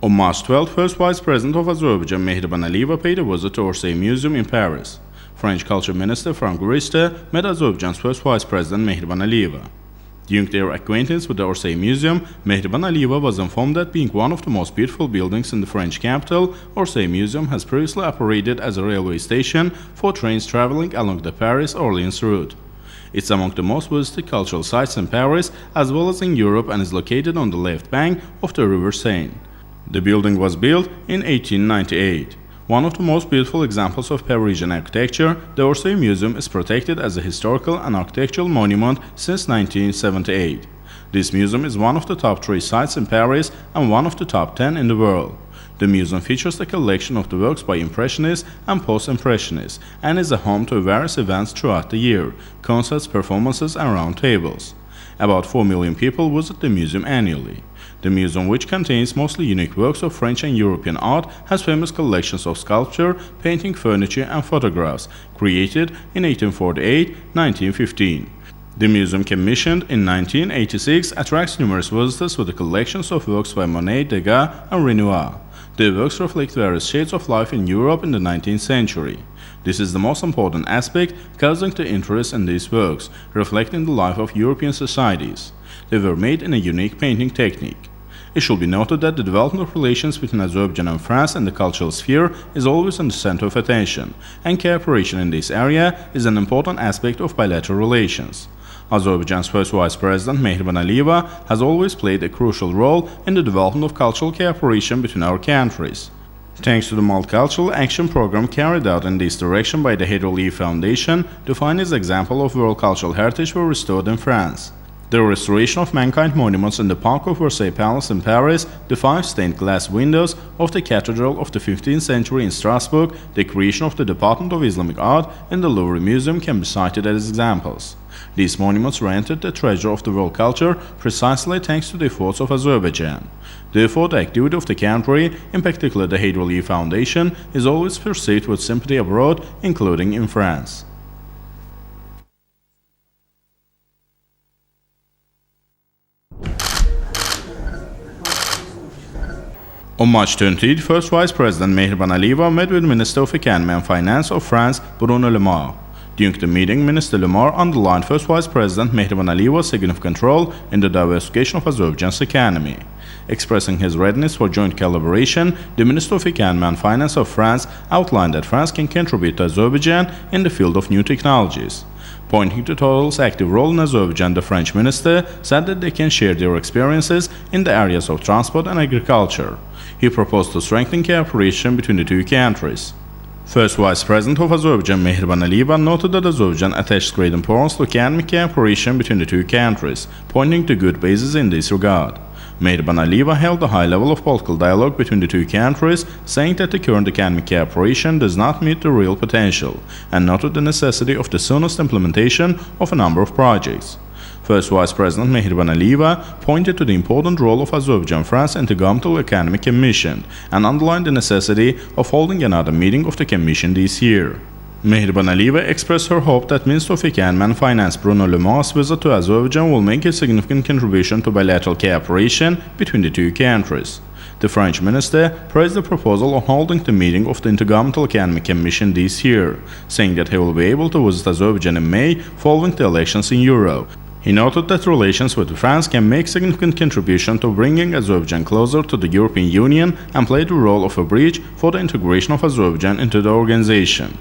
On March 12, first Vice President of Azerbaijan Mehriban Aliyeva paid a visit to Orsay Museum in Paris. French Culture Minister Franck Riester met Azerbaijan's first Vice President Mehriban Aliyeva. During their acquaintance with the Orsay Museum, Mehriban Aliyeva was informed that being one of the most beautiful buildings in the French capital, Orsay Museum has previously operated as a railway station for trains traveling along the Paris-Orleans route. It's among the most visited cultural sites in Paris as well as in Europe and is located on the left bank of the River Seine. The building was built in 1898. One of the most beautiful examples of Parisian architecture, the Orsay Museum is protected as a historical and architectural monument since 1978. This museum is one of the top 3 sites in Paris and one of the top 10 in the world. The museum features a collection of the works by Impressionists and Post-Impressionists and is a home to various events throughout the year, concerts, performances and roundtables. About 4 million people visit the museum annually. The museum, which contains mostly unique works of French and European art, has famous collections of sculpture, painting, furniture and photographs, created in 1848-1915. The museum, commissioned in 1986, attracts numerous visitors with the collections of works by Monet, Degas and Renoir. The works reflect various shades of life in Europe in the 19th century. This is the most important aspect, causing the interest in these works, reflecting the life of European societies. They were made in a unique painting technique. It should be noted that the development of relations between Azerbaijan and France in the cultural sphere is always in the center of attention, and cooperation in this area is an important aspect of bilateral relations. Azerbaijan's first Vice President Mehriban Aliyeva has always played a crucial role in the development of cultural cooperation between our countries. Thanks to the multicultural action program carried out in this direction by the Mehriban Foundation, the finest example of world cultural heritage were restored in France. The restoration of mankind monuments in the Park of Versailles Palace in Paris, the 5 stained glass windows of the Cathedral of the 15th century in Strasbourg, the creation of the Department of Islamic Art in the Louvre Museum can be cited as examples. These monuments re-entered the treasure of the world culture precisely thanks to the efforts of Azerbaijan. Therefore, the activity of the country, in particular the Mehriban Foundation, is always perceived with sympathy abroad, including in France. On March 20, first Vice President Mehriban Aliyeva met with Minister of Economy and Finance of France, Bruno Le Maire. During the meeting, Minister Le Maire underlined first Vice President Mehriban Aliyeva's significant role in the diversification of Azerbaijan's economy. Expressing his readiness for joint collaboration, the Minister of Economy and Finance of France outlined that France can contribute to Azerbaijan in the field of new technologies. Pointing to Total's active role in Azerbaijan, the French minister said that they can share their experiences in the areas of transport and agriculture. He proposed to strengthen cooperation between the two countries. First Vice President of Azerbaijan Mehriban Aliyeva noted that Azerbaijan attaches great importance to economic cooperation between the two countries, pointing to good bases in this regard. Mehriban Aliyeva held a high level of political dialogue between the two countries, saying that the current economic cooperation does not meet the real potential, and noted the necessity of the soonest implementation of a number of projects. First Vice President Mehriban Aliyeva pointed to the important role of Azerbaijan-France Intergovernmental Economic Commission and underlined the necessity of holding another meeting of the Commission this year. Mehriban Aliyeva expressed her hope that Minister of Economy and Finance Bruno Le Maire's visit to Azerbaijan will make a significant contribution to bilateral cooperation between the two countries. The French minister praised the proposal on holding the meeting of the Intergovernmental Economic Commission this year, saying that he will be able to visit Azerbaijan in May following the elections in Europe. He noted that relations with France can make significant contribution to bringing Azerbaijan closer to the European Union and play the role of a bridge for the integration of Azerbaijan into the organization.